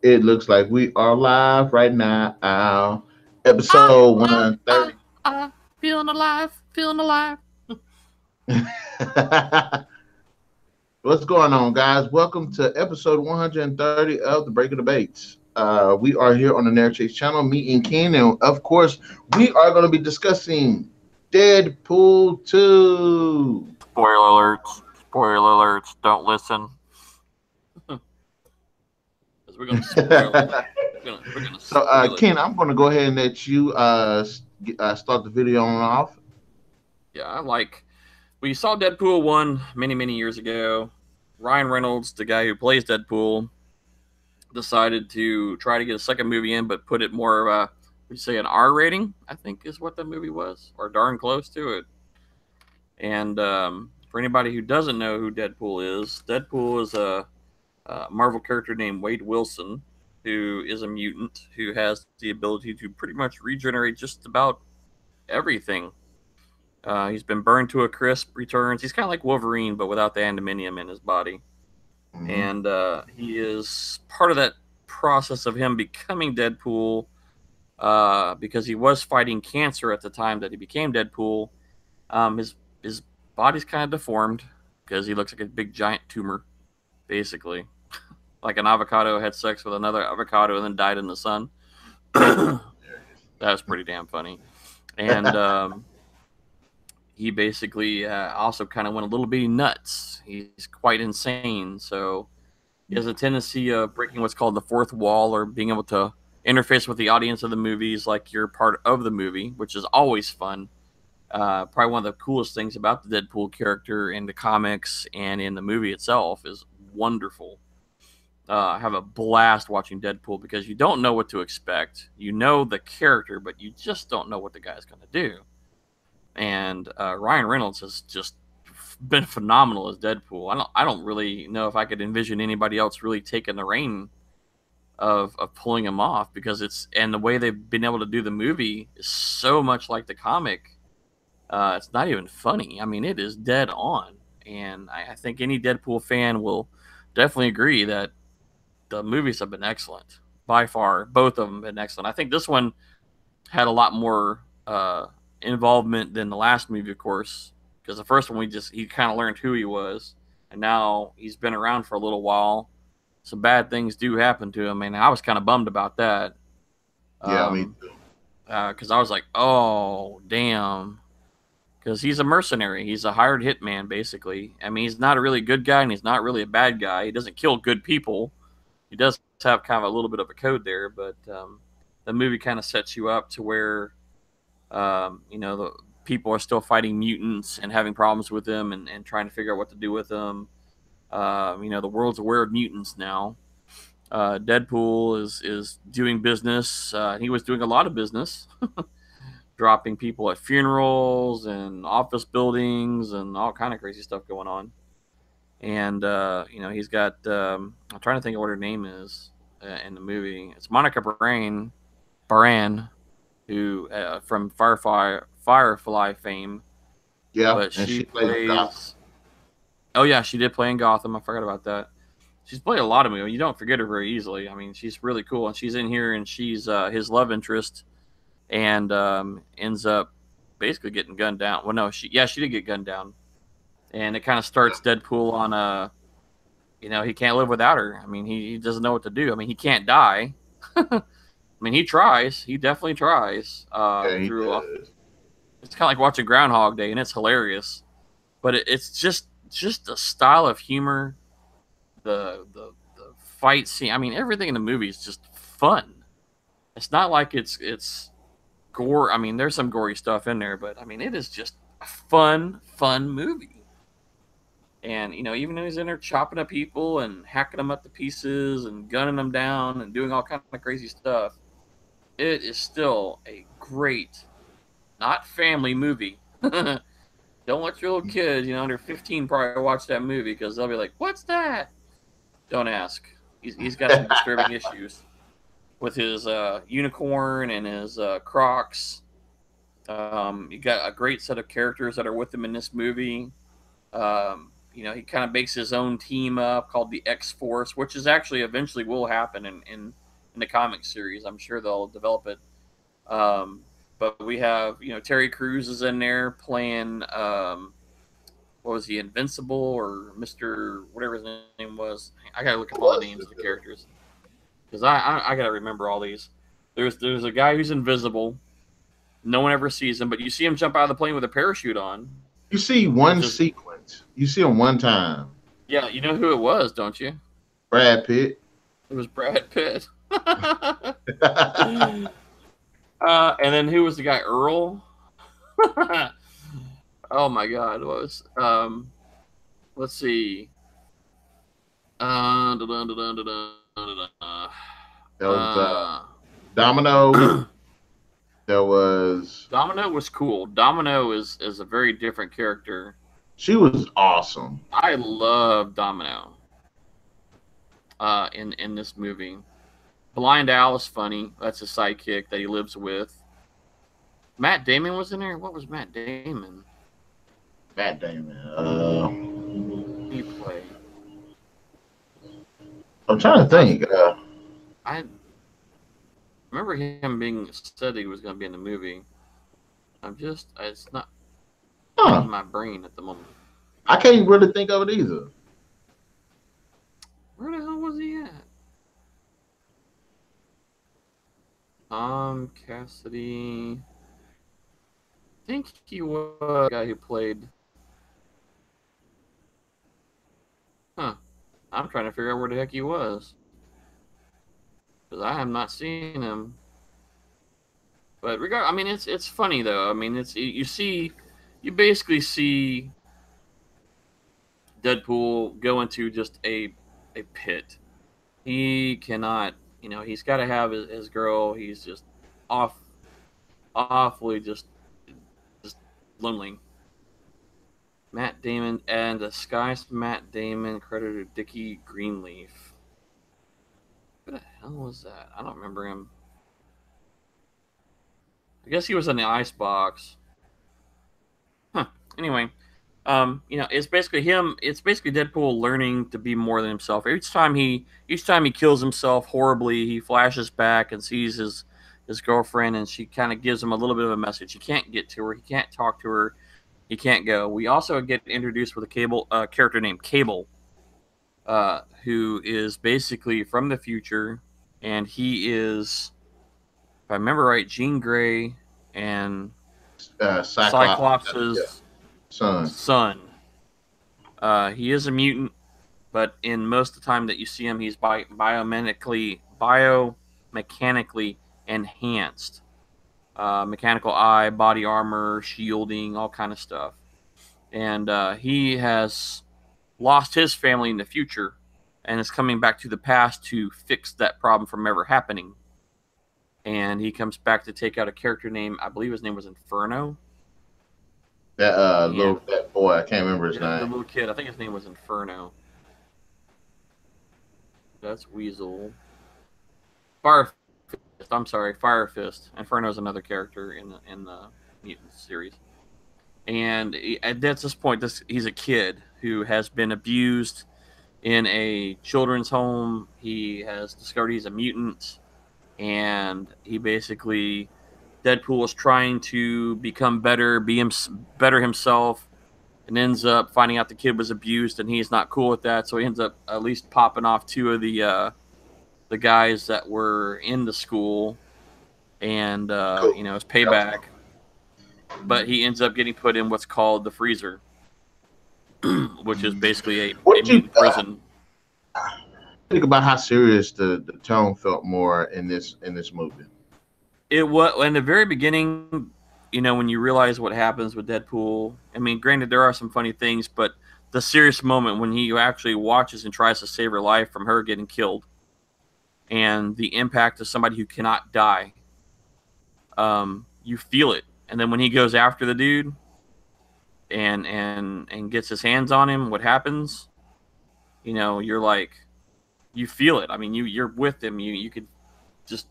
It looks like we are live right now. Ah, Episode ah, ah, 130. ah, feeling alive, feeling alive. What's going on, guys? Welcome to episode 130 of the Breaking Debates. We are here on the Narik channel, me and Ken, and of course, we are going to be discussing Deadpool 2. Spoiler alerts, spoiler alerts. Don't listen, because we're gonna spoil it. We're gonna So, spoil it. Ken, I'm going to go ahead and let you start the video on off. Yeah, I like. We saw Deadpool 1 many years ago. Ryan Reynolds, the guy who plays Deadpool, decided to try to get a second movie in, but put it more, we say an R rating, I think is what the movie was, or darn close to it. And for anybody who doesn't know who Deadpool is a Marvel character named Wade Wilson, who is a mutant who has the ability to pretty much regenerate just about everything. He's been burned to a crisp, returns. He's kind of like Wolverine, but without the aluminium in his body. Mhm. And he is part of that process of him becoming Deadpool because he was fighting cancer at the time that he became Deadpool. His body's kind of deformed because he looks like a big giant tumor, basically. Like an avocado had sex with another avocado and then died in the sun. That was pretty damn funny. And he basically also kind of went a little bit nuts. He's quite insane, so he has a tendency of breaking what's called the fourth wall, or being able to interface with the audience of the movies like you're part of the movie, which is always fun. Probably one of the coolest things about the Deadpool character in the comics and in the movie itself is wonderful. I have a blast watching Deadpool because you don't know what to expect. You know the character, but you just don't know what the guy's going to do. And Ryan Reynolds has just been phenomenal as Deadpool. I don't really know if I could envision anybody else really taking the reign of pulling him off, because and the way they've been able to do the movie is so much like the comic. It's not even funny. I mean, it is dead on, and I think any Deadpool fan will definitely agree that the movies have been excellent by far. Both of them have been excellent. I think this one had a lot more involvement than the last movie, of course, because the first one he kind of learned who he was, and now he's been around for a little while. Some bad things do happen to him, and I was kind of bummed about that. Yeah, me too. Because I was like, oh damn, because he's a mercenary. He's a hired hitman, basically. I mean, he's not a really good guy, and he's not really a bad guy. He doesn't kill good people. He does have kind of a little bit of a code there, but the movie kind of sets you up to where the people are still fighting mutants and having problems with them, and trying to figure out what to do with them. The world's aware of mutants now. Deadpool is doing business. He was doing a lot of business, dropping people at funerals and office buildings and all kind of crazy stuff going on. And he's got. I'm trying to think of what her name is in the movie. It's Monica Baran, who from Firefly fame, Yeah, but and she she plays Gotham. plays. Oh yeah, she did play in Gotham. I forgot about that. She's played a lot of movies. You don't forget her very easily. I mean, she's really cool, and she's in here, and she's his love interest, and ends up basically getting gunned down. Well, no, she did get gunned down, and it kind of starts Deadpool on a, he can't live without her. I mean, he doesn't know what to do. I mean, he can't die. I mean, he tries. He definitely tries. Yeah, he does. It's kind of like watching Groundhog Day, and it's hilarious. But it's just the style of humor, the fight scene. I mean, everything in the movie is just fun. It's not like it's gore. I mean, there's some gory stuff in there, but I mean, it is just a fun movie. And even though he's in there chopping up people and hacking them up to pieces and gunning them down and doing all kind of crazy stuff, it is still a great, not family movie. Don't let your little kids, under 15, probably watch that movie, because they'll be like, "What's that?" Don't ask. He's got some disturbing issues with his unicorn and his Crocs. You got a great set of characters that are with him in this movie. he kind of makes his own team up called the X Force, which is actually eventually will happen in the comic series. I'm sure they'll develop it. But we have, Terry Crews is in there playing, what was he, Invincible or Mr. whatever his name was. I gotta look up all the names of the characters because I gotta remember all these. There's a guy who's invisible. No one ever sees him, but you see him jump out of the plane with a parachute on. You see one sequence. You see him one time. Yeah, you know who it was, don't you? Brad Pitt. It was Brad Pitt. And then who was the guy? Earl. Oh my God! What was let's see. That was Domino. There was Domino was cool. Domino is a very different character. She was awesome. I love Domino. In this movie, Blind Al is funny. That's a sidekick that he lives with. Matt Damon was in there. What was Matt Damon? Matt Damon. He played. I'm trying to think. I remember him being said he was going to be in the movie. It's not in my brain at the moment. I can't really think of it either. Where the hell was he at? Cassidy. I think he was the guy who played. Huh. I'm trying to figure out where the heck he was. Because I have not seen him. But it's funny though. I mean, you basically see Deadpool go into just a pit. He cannot, he's got to have his girl. He's just awfully just lonely. Matt Damon and disguised Matt Damon credited Dickie Greenleaf. Who the hell was that? I don't remember him. I guess he was in the icebox. Huh. Anyway, it's basically him. It's basically Deadpool learning to be more than himself. Each time he kills himself horribly, he flashes back and sees his girlfriend, and she kind of gives him a little bit of a message. He can't get to her. He can't talk to her. He can't go. We also get introduced with a character named Cable, who is basically from the future, and he is, if I remember right, Jean Grey and Cyclops' son. He is a mutant, but in most of the time that you see him, he's biomechanically enhanced. Mechanical eye, body armor, shielding, all kind of stuff. And he has lost his family in the future and is coming back to the past to fix that problem from ever happening. And he comes back to take out a character name, I believe his name was Inferno. That boy, I can't remember his name. The little kid, I think his name was Inferno. That's Weasel. Fire Fist. Inferno is another character in the Mutant series. And at this point, he's a kid who has been abused in a children's home. He has discovered he's a mutant, and he basically, Deadpool is trying to become better, better himself, and ends up finding out the kid was abused, and he's not cool with that. So he ends up at least popping off two of the guys that were in the school, and his payback. But he ends up getting put in what's called the freezer, which is basically a mutant prison. Think about how serious the tone felt more in this movie. It was in the very beginning, when you realize what happens with Deadpool. I mean, granted, there are some funny things, but the serious moment when he actually watches and tries to save her life from her getting killed, and the impact of somebody who cannot die, you feel it. And then when he goes after the dude and gets his hands on him, what happens? You're like, you feel it. I mean, you're with him. You could just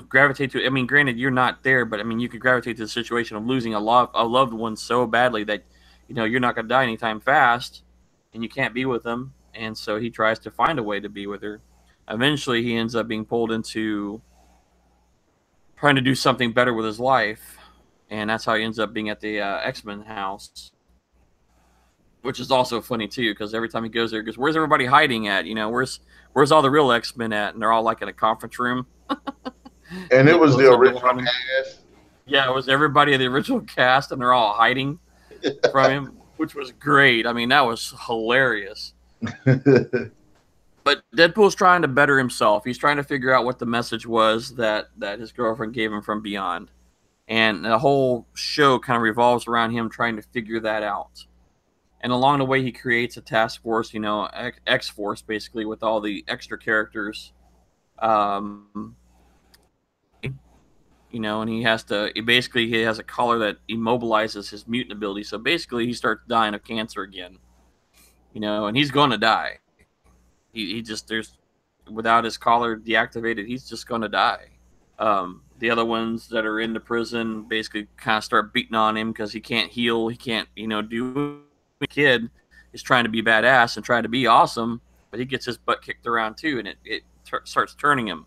gravitate to it. I mean, granted, you're not there, but I mean, you could gravitate to the situation of losing a loved one so badly that you're not going to die anytime fast, and you can't be with him. And so he tries to find a way to be with her. Eventually, he ends up being pulled into trying to do something better with his life, and that's how he ends up being at the X-Men house, which is also funny too, because every time he goes there, he goes, "Where's everybody hiding at? Where's all the real X-Men at?" And they're all like in a conference room. And And it he was the closes the door original on him. cast. Yeah, it was everybody of the original cast, and they're all hiding from him, which was great. I mean, that was hilarious. But Deadpool's trying to better himself. He's trying to figure out what the message was that his girlfriend gave him from beyond. And the whole show kind of revolves around him trying to figure that out. And along the way, he creates a task force, X Force, basically, with all the extra characters. Um, and he has a collar that immobilizes his mutant ability. So basically, he starts dying of cancer again. And he's going to die. He just without his collar deactivated, he's just going to die. The other ones that are in the prison basically kind of start beating on him because he can't heal. He can't, do. The kid is trying to be badass and trying to be awesome, but he gets his butt kicked around too, and it starts turning him,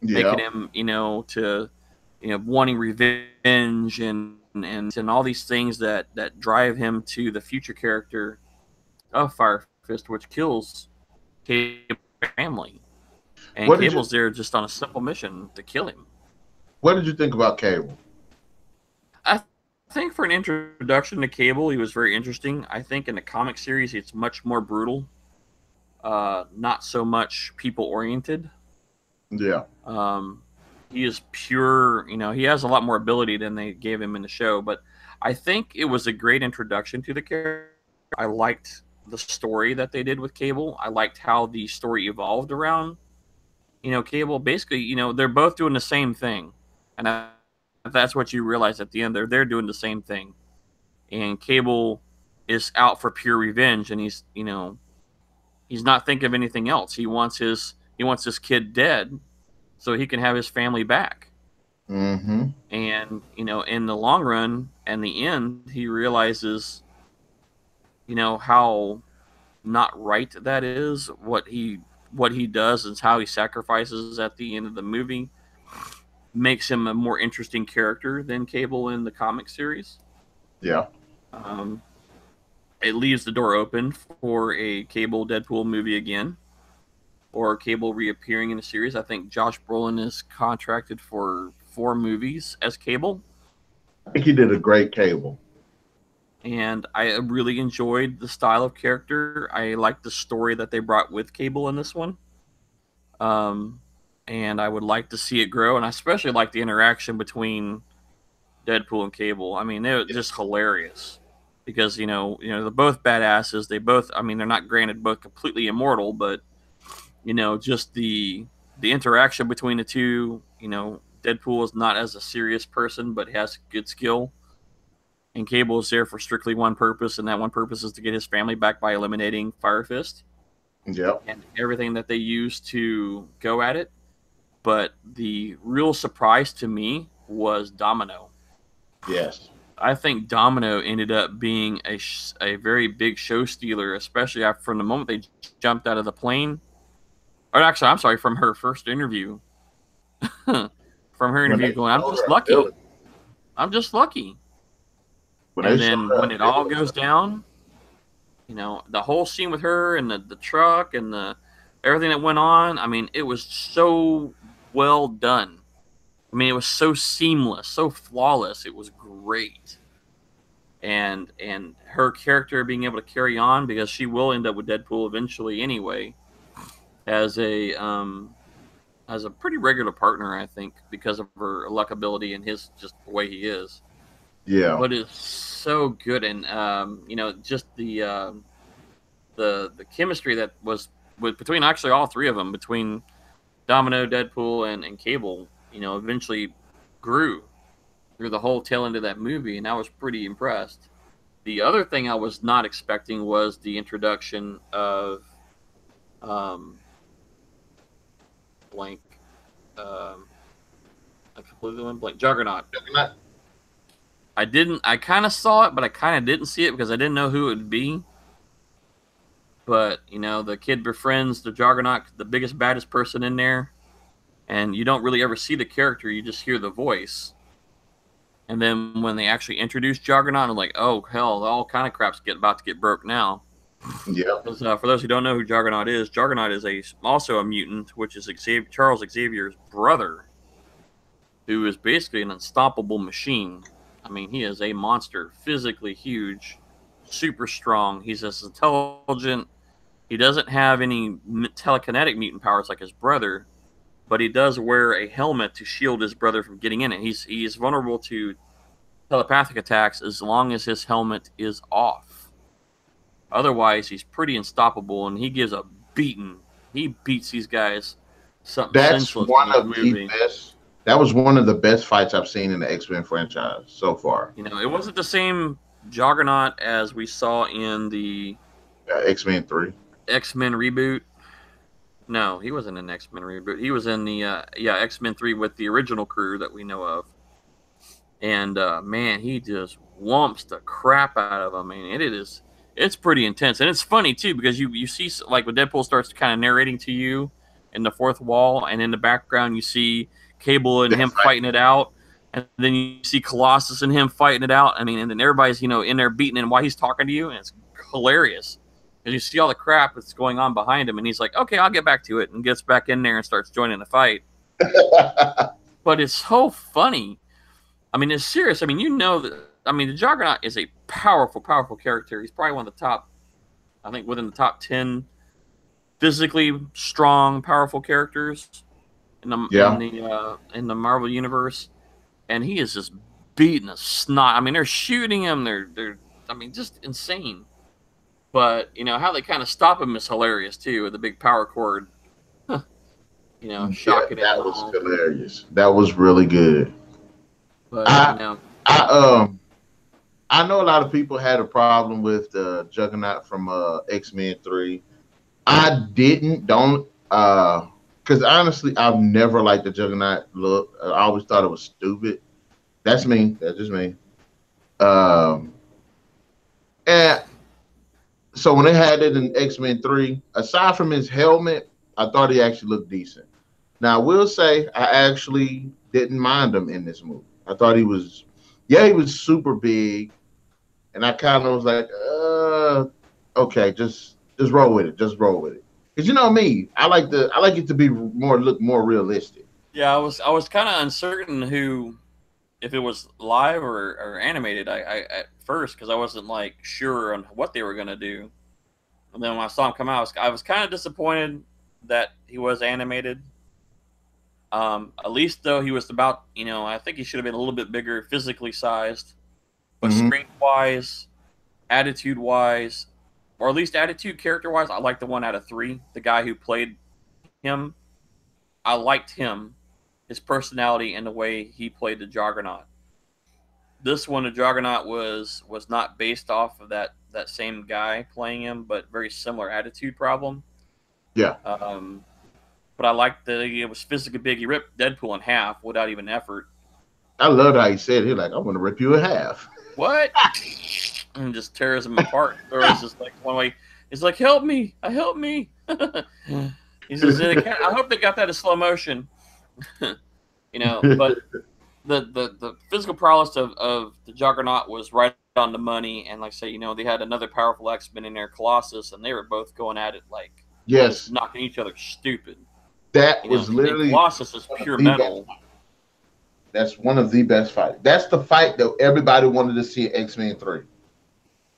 Yeah. making him, wanting revenge and all these things that drive him to the future character of Fire Fist, which kills Cable's family. And What did you Cable's there just on a simple mission to kill him. What did you think about Cable? I think for an introduction to Cable, he was very interesting. I think in the comic series, it's much more brutal, not so much people oriented. Yeah. He is pure. He has a lot more ability than they gave him in the show. But I think it was a great introduction to the character. I liked the story that they did with Cable. I liked how the story evolved around Cable. Basically, they're both doing the same thing, and that's what you realize at the end. They're doing the same thing, and Cable is out for pure revenge, and he's not thinking of anything else. He wants his kid dead, so he can have his family back. Mm-hmm. And in the long run and the end, he realizes how not right that is. What he does and how he sacrifices at the end of the movie makes him a more interesting character than Cable in the comic series. Yeah. Um, it leaves the door open for a Cable Deadpool movie again, or Cable reappearing in the series. I think Josh Brolin is contracted for 4 movies as Cable, I think he did a great Cable. and I really enjoyed the style of character. I liked the story that they brought with Cable in this one. Um, and I would like to see it grow, and I especially like the interaction between Deadpool and Cable. I mean, they're just hilarious because they're both badasses. They both, I mean, they're not granted both completely immortal, but just the interaction between the two. Deadpool is not as a serious person, but has good skill, and Cable is there for strictly one purpose, and that one purpose is to get his family back by eliminating Fire Fist Yep. and everything that they use to go at it. But the real surprise to me was Domino. Yes. I think Domino ended up being a very big show stealer, especially after from the moment they jumped out of the plane. Or actually, I'm sorry, from her first interview. From her When interview they going, I'm showed just her lucky. ability, I'm just lucky. when they And showed then her when it all ability, goes down, the whole scene with her and the truck and the everything that went on, I mean, it was so well done. I mean, it was so seamless, so flawless. It was great. And her character being able to carry on because she will end up with Deadpool eventually anyway, as a pretty regular partner, I think, because of her luck ability and his just the way he is. yeah, But it's so good, and just the chemistry that was between actually all 3 of them, between Domino, Deadpool, and Cable, eventually grew through the whole tail end of that movie, and I was pretty impressed. The other thing I was not expecting was the introduction of um, blank. Um, I completely went blank. Juggernaut. I didn't. I kind of saw it, but I kind of didn't see it because I didn't know who it would be. But the kid befriends the Juggernaut, the biggest, baddest person in there, and you don't really ever see the character; you just hear the voice. And then when they actually introduce Juggernaut, I'm like, oh hell, all kind of crap's about to get broke now. Yeah. For those who don't know who Juggernaut is also a mutant, which is Charles Xavier's brother, who is basically an unstoppable machine. I mean, he is a monster, physically huge, super strong. He's as intelligent. He doesn't have any telekinetic mutant powers like his brother, but he does wear a helmet to shield his brother from getting in it. He's vulnerable to telepathic attacks as long as his helmet is off. Otherwise, he's pretty unstoppable, and he gives a beating. He beats these guys something That's senseless in one this of movie. the best. That was one of the best fights I've seen in the X-Men franchise so far. It wasn't the same Juggernaut as we saw in the X-Men 3. X-Men reboot. No, he wasn't in X-Men reboot. He was in the X-Men 3 with the original crew that we know of. And man, he just whomps the crap out of him. I mean, it's pretty intense, and it's funny too because you see, like, when Deadpool starts kind of narrating to you in the fourth wall, and in the background you see Cable and him fighting it out, and then you see Colossus and him fighting it out. I mean, and then everybody's in there beating him while he's talking to you, and it's hilarious because you see all the crap that's going on behind him, and he's like, "Okay, I'll get back to it," and gets back in there and starts joining the fight. But it's so funny. I mean, it's serious. I mean, the Juggernaut is a powerful, powerful character. He's probably one of the top, I think, within the top 10 physically strong, powerful characters in the Marvel universe. And he is just beating a snot. I mean, they're shooting him. They're I mean, just insane. But how they kind of stop him is hilarious too, with the big power cord. Shocking. That was hilarious. That was really good. But I know a lot of people had a problem with the Juggernaut from X-Men 3. I don't because honestly I've never liked the Juggernaut look. I always thought it was stupid. That's me. That's just me. And so when they had it in X-Men 3, aside from his helmet, I thought he actually looked decent. Now I will say I actually didn't mind him in this movie. I thought he was super big, and I kind of was like, okay, just roll with it, Because you know me, I like it to be look more realistic. Yeah, I was kind of uncertain if it was live or animated. I at first, because I wasn't like sure on what they were gonna do, and then when I saw him come out, I was kind of disappointed that he was animated. At least though he was about, I think he should have been a little bit bigger, physically sized, but screen wise, attitude wise, or at least attitude character wise, I like the one out of 3. The guy who played him, I liked him, his personality and the way he played the Juggernaut. This one, the Juggernaut was not based off of that same guy playing him, but very similar attitude problem. Yeah. But I liked that it was physically big. He ripped Deadpool in half without even effort. I loved how he said, "He's like, I'm going to rip you in half." What? And just tears him apart. Or it's just like one way. He's like, "Help me! Help me!" He says, "I hope they got that in slow motion." But the physical prowess of the Juggernaut was right on the money. And like I say, they had another powerful X-Men in there, Colossus, and they were both going at it like knocking each other stupid. That was literally Colossus is pure metal. That's one of the best fights. That's the fight that everybody wanted to see in X-Men 3.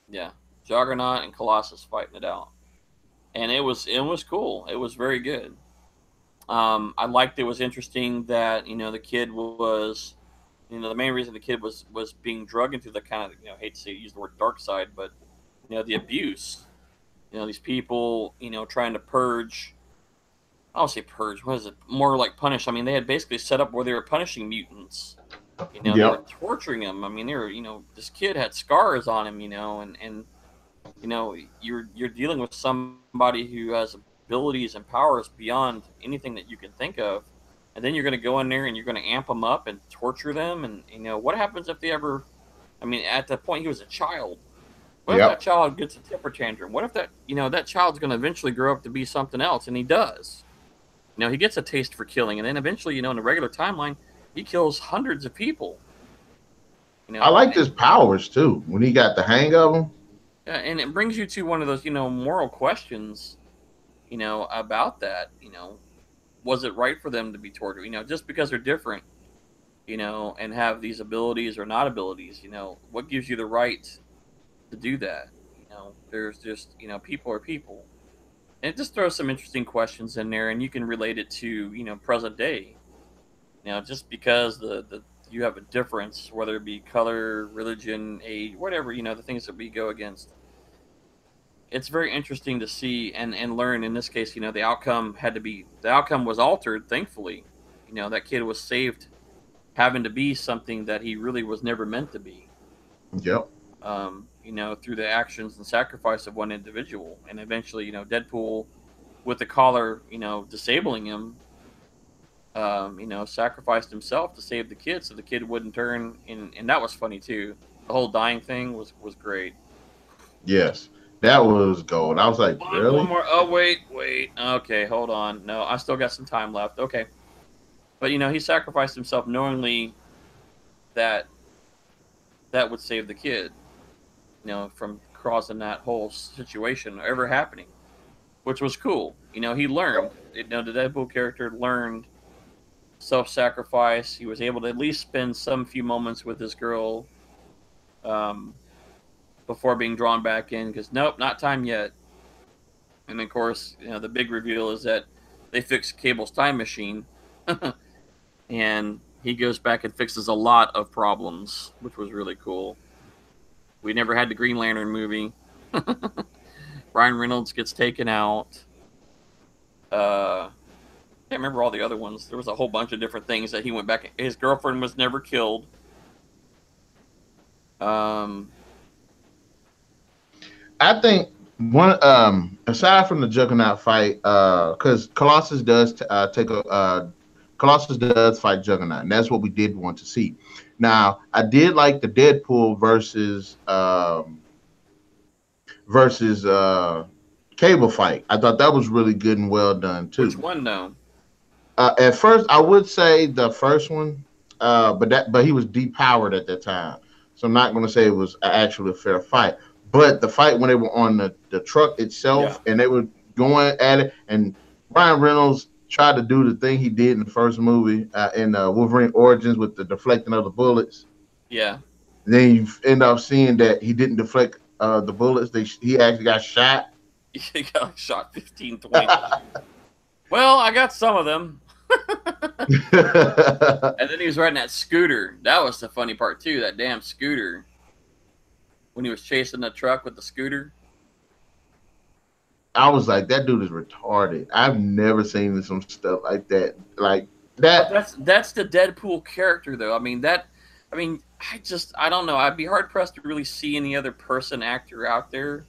Yeah, Juggernaut and Colossus fighting it out, and it was cool. It was very good. I liked it was interesting that the kid was, the main reason the kid was being drugged into the kind of, I hate to use the word dark side, but the abuse. These people trying to purge. I don't say purge. What is it? More like punish. I mean, they had basically set up where they were punishing mutants. They were torturing them. I mean, they were, this kid had scars on him, and you're dealing with somebody who has abilities and powers beyond anything that you can think of, and then you're going to go in there and you're going to amp them up and torture them, and what happens if they ever I mean, at that point, he was a child. What if that Yep. child gets a temper tantrum? What if that child's going to eventually grow up to be something else, and he does. He gets a taste for killing, and then eventually, in the regular timeline, he kills hundreds of people. I liked his powers too when he got the hang of them. And it brings you to one of those, moral questions, about that. Was it right for them to be tortured? Just because they're different, and have these abilities or not abilities, what gives you the right to do that? There's just, people are people. And it just throws some interesting questions in there, and you can relate it to, present day. Just because the you have a difference, whether it be color, religion, age, whatever, the things that we go against. It's very interesting to see and learn. In this case, the outcome was altered, thankfully. That kid was saved having to be something that he really was never meant to be. Yep. Through the actions and sacrifice of one individual. And eventually, Deadpool, with the collar, disabling him, sacrificed himself to save the kid so the kid wouldn't turn. And that was funny, too. The whole dying thing was great. Yes. That was gold. I was like, really? One more. Oh, wait. Okay, hold on. No, I still got some time left. Okay. But, he sacrificed himself knowingly that would save the kid, from causing that whole situation ever happening, which was cool. He learned. The Deadpool character learned self-sacrifice. He was able to at least spend some few moments with this girl before being drawn back in, because nope, not time yet. And of course, the big reveal is that they fixed Cable's time machine, and he goes back and fixes a lot of problems, which was really cool. We never had the Green Lantern movie. Ryan Reynolds gets taken out. I can't remember all the other ones. There was a whole bunch of different things that he went back. His girlfriend was never killed. I think one aside from the Juggernaut fight, because Colossus does Colossus does fight Juggernaut, and that's what we did want to see. Now, I did like the Deadpool versus Cable fight. I thought that was really good and well done too. Which one, though? At first, I would say the first one, but he was depowered at that time, so I'm not going to say it was actually a fair fight. But the fight when they were on the truck itself, and they were going at it, and Ryan Reynolds tried to do the thing he did in the first movie in Wolverine Origins with the deflecting of the bullets. Yeah. Then you end up seeing that he didn't deflect the bullets. He actually got shot. He got shot 15, 20 times. Well, I got some of them. And then he was riding that scooter. That was the funny part, too, that damn scooter. When he was chasing the truck with the scooter. I was like, that dude is retarded. I've never seen some stuff like that. Like that. But that's the Deadpool character, though. I don't know. I'd be hard pressed to really see any other actor out there.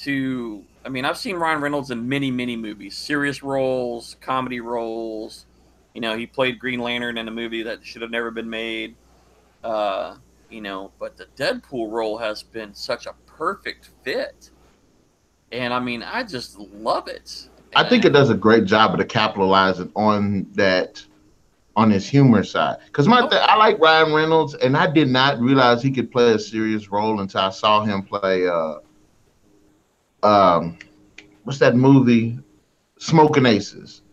I've seen Ryan Reynolds in many, many movies, serious roles, comedy roles. He played Green Lantern in a movie that should have never been made. But the Deadpool role has been such a perfect fit. And I just love it. I think it does a great job of capitalizing on that, on his humor side. Because I like Ryan Reynolds, and I did not realize he could play a serious role until I saw him play, what's that movie? Smoking Aces.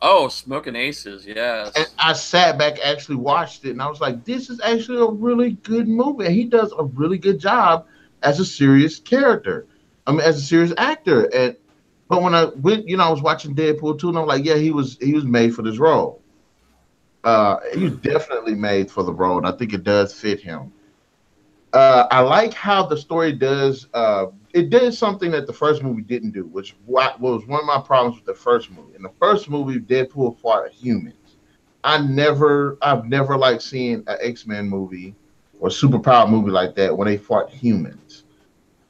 Oh, Smoking Aces, yes. And I sat back, actually watched it, and I was like, this is actually a really good movie. And he does a really good job as a serious character. As a serious actor. But when I went, I was watching Deadpool 2, and I'm like, yeah, he was made for this role. He was definitely made for the role, and I think it does fit him. I like how the story does. It did something that the first movie didn't do, which was one of my problems with the first movie. In the first movie, Deadpool fought humans. I've never liked seeing an X-Men movie or superpower movie like that when they fought humans,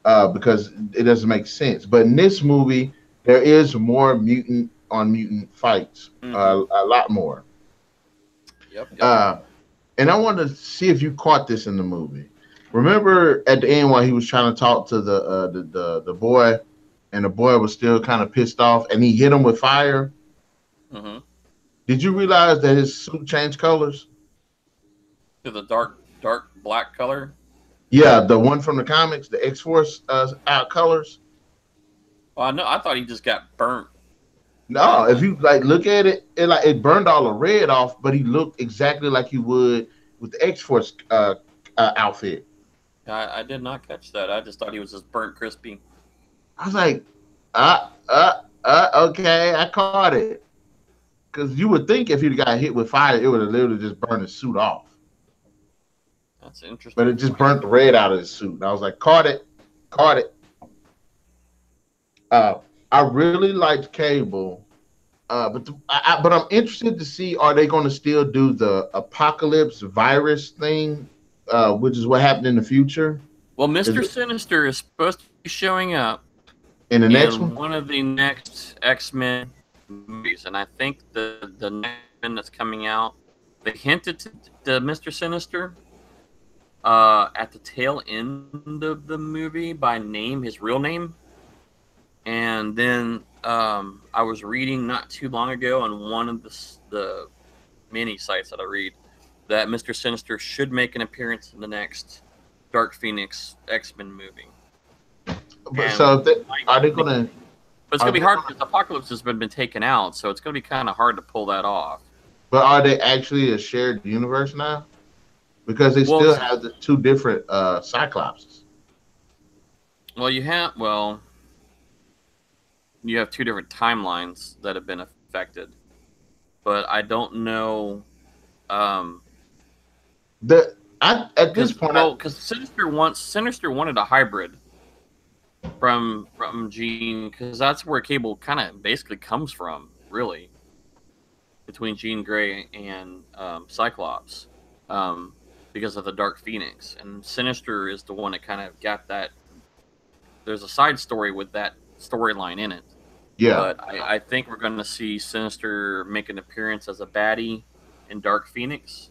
because it doesn't make sense. But in this movie, there is more mutant on mutant fights, a lot more. Yep. And I wanted to see if you caught this in the movie. Remember at the end while he was trying to talk to the boy, and the boy was still kind of pissed off, and he hit him with fire. Mm-hmm. Did you realize that his suit changed colors? To the dark black color. Yeah, the one from the comics, the X Force out colors. Well, I know. I thought he just got burnt. No, if you like look at it, it burned all the red off, but he looked exactly like he would with the X Force outfit. I did not catch that. I just thought he was just burnt crispy. I was like, okay, I caught it. Because you would think if he'd got hit with fire, it would have literally just burned his suit off. That's But interesting. it just burnt the red out of his suit. And I was like, caught it, caught it. Uh, I really liked Cable, but I'm interested to see, are they going to still do the apocalypse virus thing, which is what happened in the future? Well, Is Mister it Sinister is supposed to be showing up in the next in one? one of the next X-Men movies, and I think the next one that's coming out, they hinted to Mister Sinister at the tail end of the movie by name, his real name, and then I was reading not too long ago on one of the many sites that I read that Mister Sinister should make an appearance in the next Dark Phoenix X-Men movie. But And so are they going to? but it's Are gonna be they hard gonna, because Apocalypse has been taken out, so it's gonna be kind of hard to pull that off. but are they actually a shared universe now? Because they Well, still have the two different Cyclopses. well, you have two different timelines that have been affected, but I don't know. Um, At this point, because Sinister wanted a hybrid from Jean, because that's where Cable kind of basically comes from, really, between Jean Grey and Cyclops, um, because of the Dark Phoenix, and Sinister is the one that kind of got that. There's a side story with that storyline in it, yeah, but I think we're going to see Sinister make an appearance as a baddie in Dark Phoenix.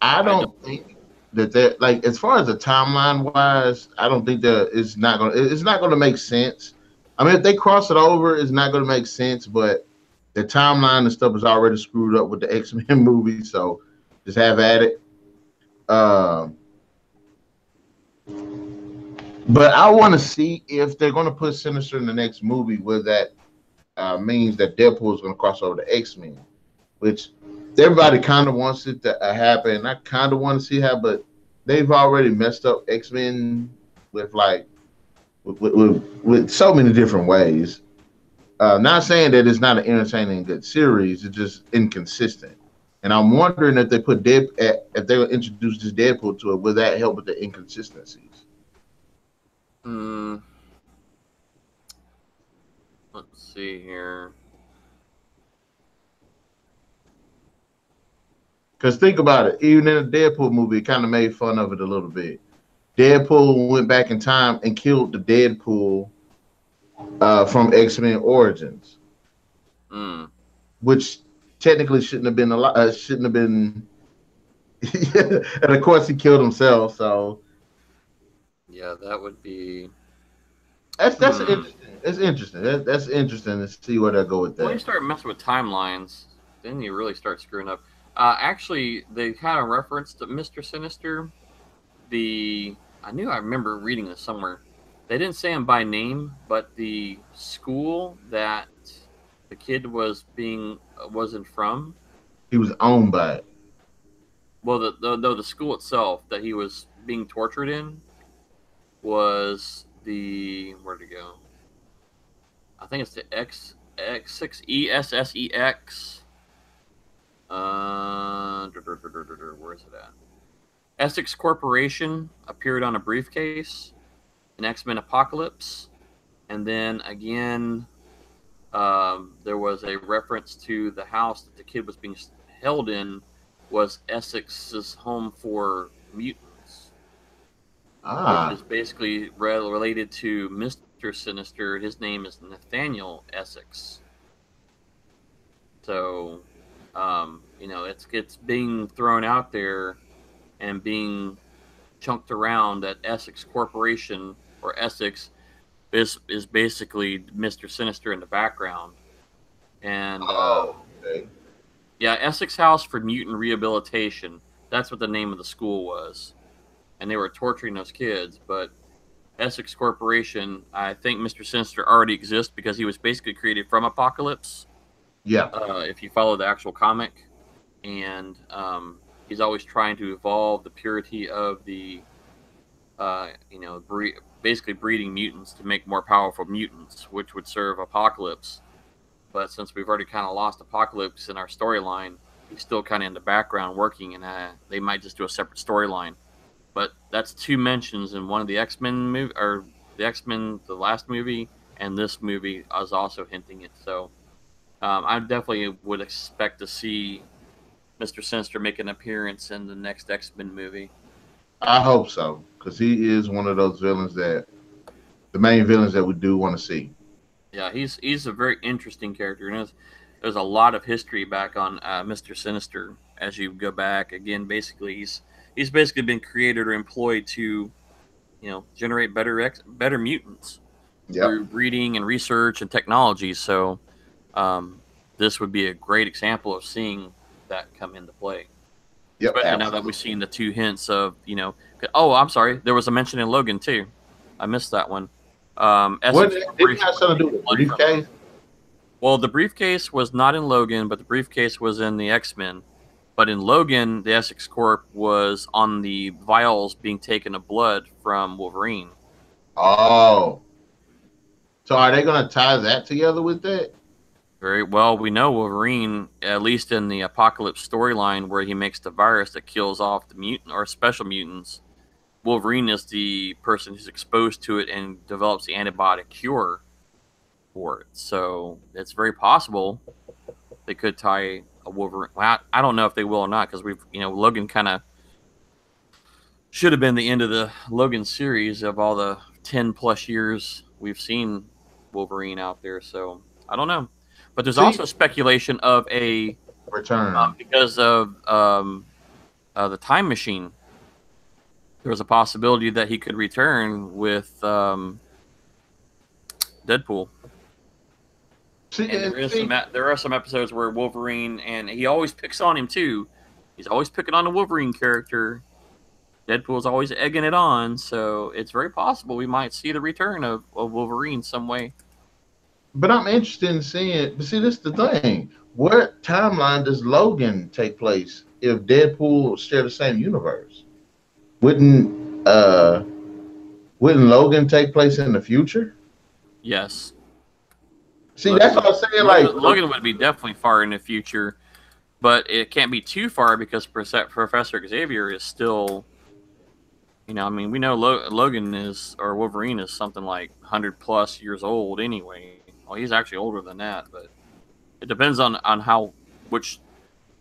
I I don't. don't think that that like as far as the timeline wise, I don't think that it's not gonna make sense. I mean, if they cross it over, it's not gonna make sense. But the timeline and stuff is already screwed up with the X Men movie, so just have at it. Um, but I want to see if they're gonna put Sinister in the next movie, where that means that Deadpool is gonna cross over to X Men, which everybody kind of wants it to happen. I kind of want to see how, but they've already messed up X Men with like with so many different ways. Not saying that it's not an entertaining good series, it's just inconsistent. And I'm wondering if they put if they would introduce this Deadpool to it, will that help with the inconsistencies? Mm, let's see here. Because think about it, even in the Deadpool movie, it kind of made fun of it a little bit. Deadpool went back in time and killed the Deadpool from X Men Origins, Mm, which technically shouldn't have been a lot. Shouldn't have been. And of course, he killed himself. So yeah, that would be. that's Hmm. interesting. It's interesting. That's interesting to see where they go with When you that. start messing with timelines, then you really start screwing up. Actually, they kind of referenced Mister Sinister. I remember reading this somewhere. They didn't say him by name, but the school that the kid wasn't from. He was owned by it. Well, the school itself that he was being tortured in was the where'd it go? I think it's the X6ESSEX. Where is it at? Essex Corporation appeared on a briefcase in X-Men Apocalypse, and then again, there was a reference to the house that the kid was being held in was Essex's home for mutants, which Ah, is basically related to Mister Sinister. His name is Nathaniel Essex. So, it's being thrown out there and being chunked around that Essex Corporation or Essex is basically Mr. Sinister in the background. And Oh, okay. yeah, Essex House for Mutant Rehabilitation. That's what the name of the school was. And they were torturing those kids. But Essex Corporation, I think Mr. Sinister already exists because he was basically created from Apocalypse. Yeah. If you follow the actual comic, and he's always trying to evolve the purity of the, basically breeding mutants to make more powerful mutants, which would serve Apocalypse. But since we've already kind of lost Apocalypse in our storyline, he's still kind of in the background working, and they might just do a separate storyline. But that's two mentions in one of the X-Men movie, or the X-Men, the last movie, and this movie is also hinting it. So I definitely would expect to see Mr. Sinister make an appearance in the next X-Men movie. I hope so, because he is one of those villains that the main villains that we do want to see. Yeah, he's a very interesting character, and there's a lot of history back on Mr. Sinister as you go back. Again, basically he's basically been created or employed to generate better mutants Yep. through breeding and research and technology. So um, this would be a great example of seeing that come into play, Yep. especially now that we've Absolutely. seen the two hints of. Oh, I'm sorry, there was a mention in Logan too. I missed that one. What Essex didn't Corporation have was something to do taking with the blood from him. briefcase? Well, the briefcase was not in Logan, but the briefcase was in the X-Men. But in Logan, the Essex Corp was on the vials being taken of blood from Wolverine. Oh, so are they going to tie that together with that? Very well, we know Wolverine, at least in the Apocalypse storyline where he makes the virus that kills off the mutant or special mutants. Wolverine is the person who's exposed to it and develops the antibiotic cure for it. So it's very possible they could tie a Wolverine. Well, I don't know if they will or not because Logan kind of should have been the end of the Logan series of all the 10 plus years we've seen Wolverine out there. So I don't know. But there's See, also speculation of return. because of the time machine, there was a possibility that he could return with Deadpool. See, And and see, there are some episodes where Wolverine, and he always picks on him too. He's always picking on the Wolverine character. Deadpool's always egging it on, so it's very possible we might see the return of Wolverine some way. but I'm interested in seeing. But see, this is the thing. What timeline does Logan take place if Deadpool share the same universe? Wouldn't uh wouldn't Logan take place in the future? Yes, See, that's what I'm saying. Like, Logan would be definitely far in the future, but it can't be too far because Professor Xavier is still. I mean, we know Logan is or Wolverine is something like 100 plus years old anyway. Well, he's actually older than that, but it depends on how which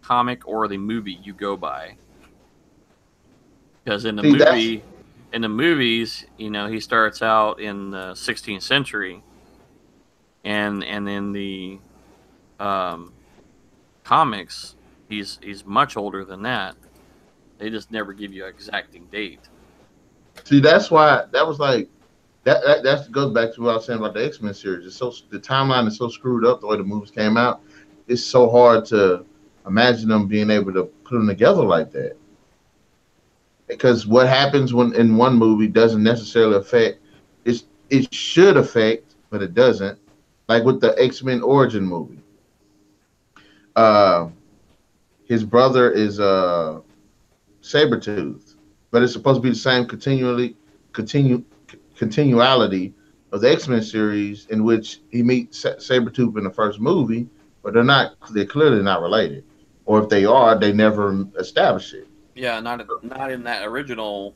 comic or the movie you go by. Because see, that's in the movies, he starts out in the 16th century, and in the um, comics, he's much older than that. They just never give you an exacting date. see, that's why that was like that goes back to what I was saying about the X Men series. It's so the timeline is so screwed up the way the movies came out. It's so hard to imagine them being able to put them together like that. Because what happens when in one movie doesn't necessarily affect it should affect, but it doesn't. Like with the X Men origin movie, uh, his brother is Sabretooth, but it's supposed to be the same continue continuality of the X Men series in which he meets Sabretooth in the first movie, but they're clearly not related, or if they are, they never establish it. Yeah, not in that original,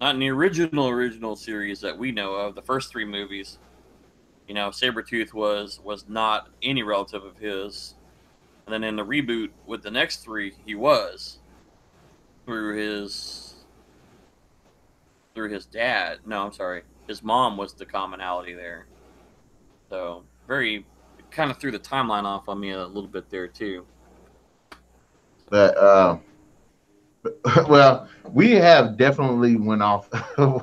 not in the original series that we know of. The first three movies, Sabretooth was not any relative of his, and then in the reboot with the next three, he was through his dad. No, I'm sorry, his mom was the commonality there. So very kind of threw the timeline off on me a little bit there too. But Well, we have definitely went off talking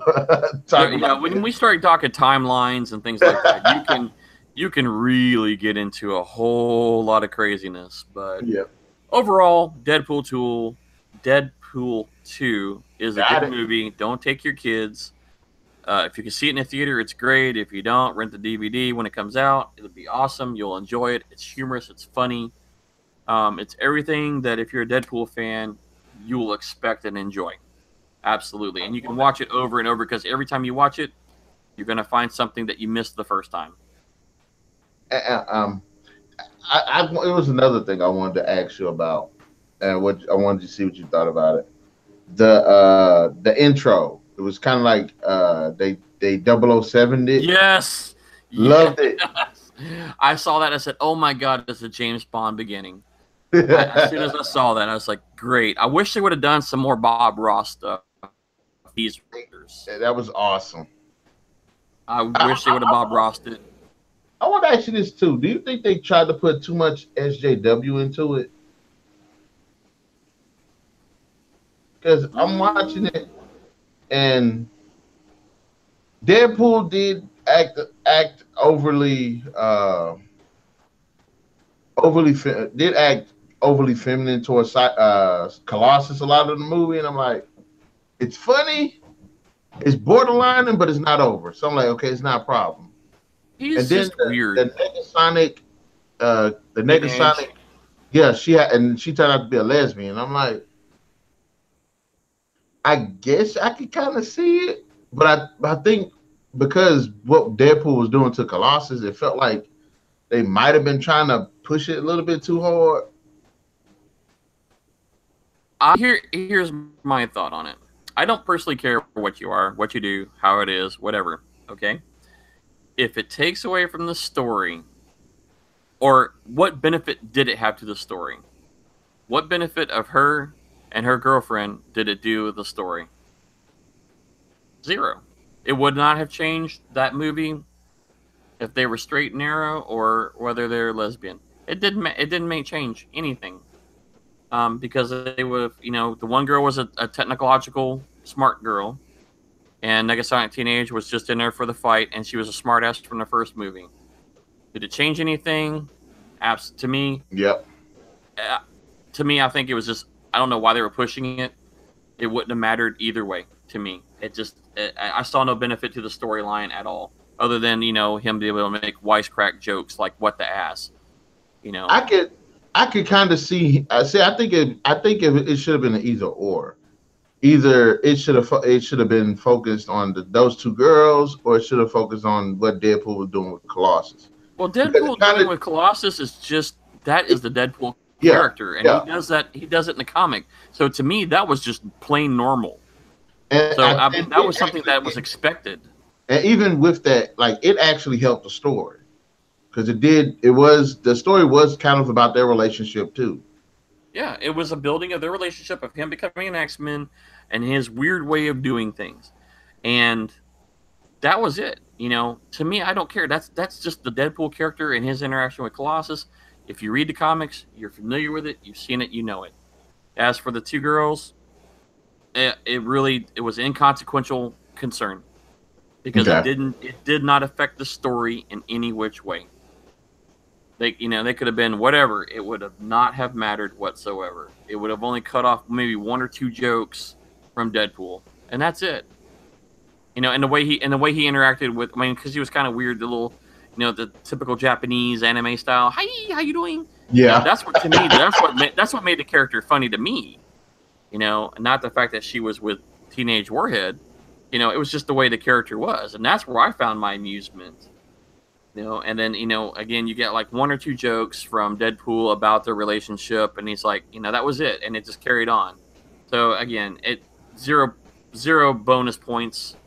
Yeah, about when this. we start talking timelines and things like that, you can really get into a whole lot of craziness. But Yeah, overall, Deadpool 2 is a got good it. movie. Don't take your kids. If you can see it in a theater, it's great. If you don't, rent the DVD when it comes out. It'll be awesome. You'll enjoy it. It's humorous. It's funny. It's everything that if you're a Deadpool fan, you will expect and enjoy. Absolutely. And you can watch it over and over because every time you watch it, you're going to find something that you missed the first time. Um, it was another thing I wanted to ask you about, and what I wanted to see what you thought about it. The intro. It was kind of like they 007'd it. Yes. Loved it. Yes. I saw that. I said, oh my God, it's a James Bond beginning. As soon as I saw that, I was like, great. I wish they would have done some more Bob Ross stuff. These years. That was awesome. I I, wish they would have Bob Rossed it. I want to ask you this too. Do you think they tried to put too much SJW into it? Because I'm watching it, and Deadpool did act did act overly feminine towards Colossus a lot of the movie, and I'm like, it's funny, it's borderline, but it's not over. So I'm like, okay, it's not a problem. And He's then just weird. The Teenage. Negasonic, yeah, she turned out to be a lesbian. I'm like, I guess I could kind of see it, but I think because what Deadpool was doing to Colossus, it felt like they might have been trying to push it a little bit too hard. Here's my thought on it. I don't personally care what you are, what you do, how it is, whatever. Okay? If it takes away from the story, or what benefit did it have to the story? What benefit of her and her girlfriend did it do with the story? Zero. It would not have changed that movie if they were straight and narrow or whether they're lesbian. It didn't. It didn't make change anything. Because they would, the one girl was a technological smart girl, and Negasonic Teenage was just in there for the fight, and she was a smartass from the first movie. Did it change anything? To me, Yep. I think it was just, I don't know why they were pushing it. It wouldn't have mattered either way to me. I saw no benefit to the storyline at all, other than him being able to make wisecrack jokes like "what the ass," I could kind of see. I see. I think it should have been an either or. Either it should have been focused on those two girls, or it should have focused on what Deadpool was doing with Colossus. Well, Because it Deadpool kind doing of with Colossus is just that is the Deadpool yeah character, and he yeah. does that. He does it in the comic. So to me, that was just plain normal. And So I mean, and that was something that was expected. and even with that, like it actually helped the story because it did. It was the story was kind of about their relationship too. Yeah, it was a building of their relationship of him becoming an X-Men and his weird way of doing things, and that was it. To me, I don't care. That's just the Deadpool character and his interaction with Colossus. If you read the comics, you're familiar with it. You've seen it. You know it. As for the two girls, it was inconsequential concern because Okay. it did not affect the story in any which way. They could have been whatever. It would have not have mattered whatsoever. It would have only cut off maybe one or two jokes from Deadpool, and that's it. And the way he interacted with, I mean, because he was kind of weird, the little, the typical Japanese anime style. Hi, how you doing? Yeah. That's what to me. That's what made the character funny to me. Not the fact that she was with Teenage Warhead. It was just the way the character was, and that's where I found my amusement. And then again, you get like one or two jokes from Deadpool about their relationship, and he's like, that was it, and it just carried on. So again, it zero bonus points.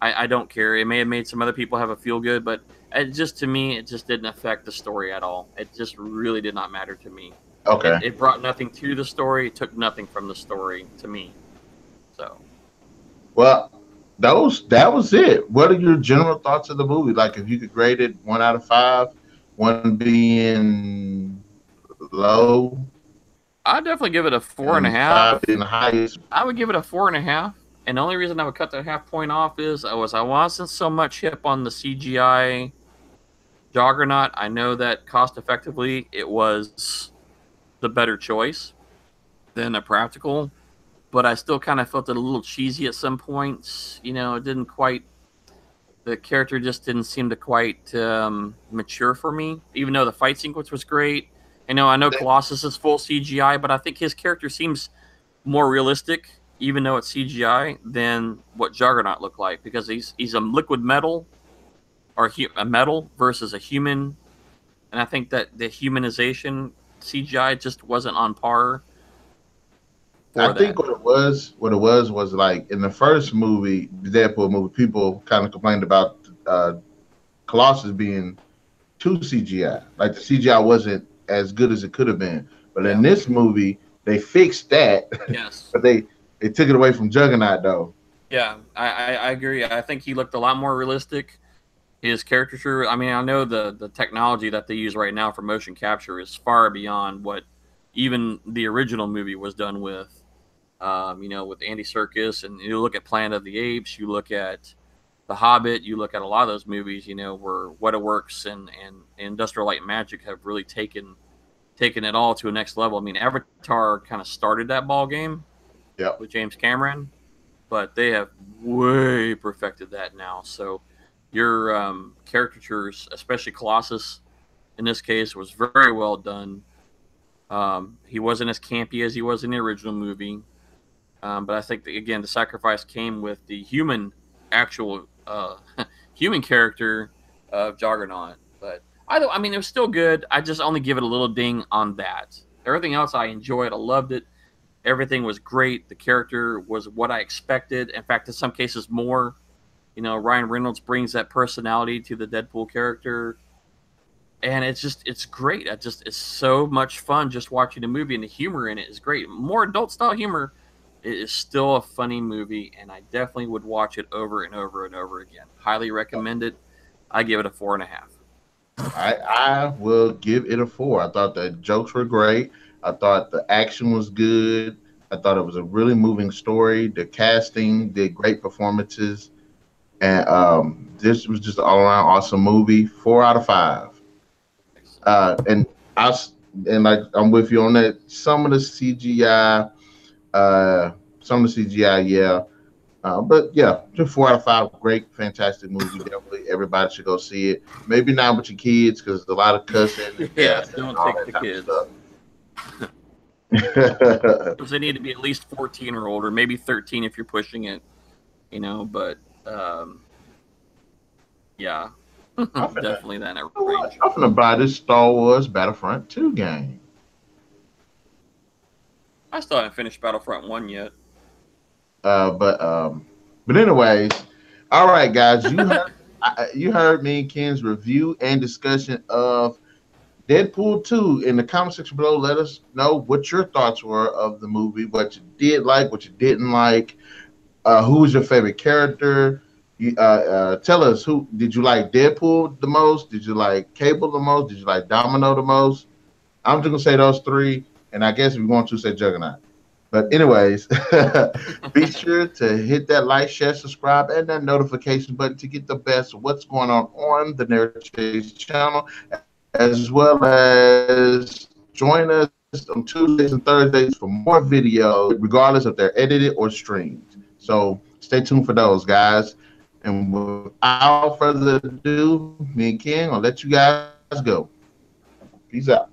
I don't care. It may have made some other people have a feel good, but to me, it just didn't affect the story at all. It just really did not matter to me. Okay. It brought nothing to the story. It took nothing from the story to me. So. Well, that was it. What are your general thoughts of the movie? Like, if you could grade it 1 out of 5, one being low, I'd definitely give it a four and a and half. 5 being the highest. I would give it a 4.5. And the only reason I would cut that half point off is I wasn't so much hip on the CGI Juggernaut. I know that cost effectively it was the better choice than a practical, but I still kind of felt it a little cheesy at some points. You know, it didn't quite. The character just didn't seem to quite mature for me, even though the fight sequence was great. I know Colossus is full CGI, but I think his character seems more realistic, even though it's CGI, than what Juggernaut looked like, because he's a liquid metal or a metal versus a human, and I think that the humanization CGI just wasn't on par I for think that. what it was like in the first movie, the Deadpool movie, people kind of complained about Colossus being too CGI. Like the CGI wasn't as good as it could have been. But in Yeah. this movie, they fixed that. Yes. But they took it away from Juggernaut though. Yeah, I agree. I think he looked a lot more realistic. His caricature, I mean, I know the technology that they use right now for motion capture is far beyond what even the original movie was done with. With Andy Serkis, and you look at Planet of the Apes, you look at The Hobbit, you look at a lot of those movies, where Wetaworks and Industrial Light and Magic have really taken it all to a next level. I mean, Avatar kind of started that ball game Yep. with James Cameron, but they have way perfected that now. So your caricatures, especially Colossus, in this case, was very well done. He wasn't as campy as he was in the original movie, but I think that, again, the sacrifice came with the actual human character of Juggernaut. But I mean, it was still good. I just only give it a little ding on that. Everything else I enjoyed. I loved it. Everything was great. The character was what I expected. In fact, in some cases, more. Ryan Reynolds brings that personality to the Deadpool character, and it's great. It's so much fun just watching the movie, and the humor in it is great. More adult style humor. It is still a funny movie, and I definitely would watch it over and over and over again. Highly recommend it. I give it a 4.5. I will give it a 4. I thought the jokes were great. I thought the action was good. I thought it was a really moving story. The casting did great performances, and this was just an all around awesome movie. 4 out of 5. And I and like I'm with you on that. Some of the CGI, yeah. But yeah, just 4 out of 5. Great, fantastic movie. Definitely, everybody should go see it. Maybe not with your kids because there's a lot of cussing. And Yeah, death don't and all take that the type kids. of stuff. They need to be at least 14 or older, maybe 13 if you're pushing it. But yeah, definitely that range. I'm gonna buy this Star Wars Battlefront 2 game. I still haven't finished Battlefront 1 yet. But anyways, all right, guys, you heard me and Ken's review and discussion of Deadpool 2 in the comment section below. Let us know what your thoughts were of the movie, what you did like, what you didn't like, who was your favorite character. Tell us, who did you like Deadpool the most? Did you like Cable the most? Did you like Domino the most? I'm just gonna say those three, and I guess if you want to say Juggernaut. But anyways, be sure to hit that like, share, subscribe, and that notification button to get the best of what's going on the Narik Chase channel, as well as join us on Tuesdays and Thursdays for more videos, regardless if they're edited or streamed. So stay tuned for those, guys. And without further ado, me and Ken, I'll let you guys go. Peace out.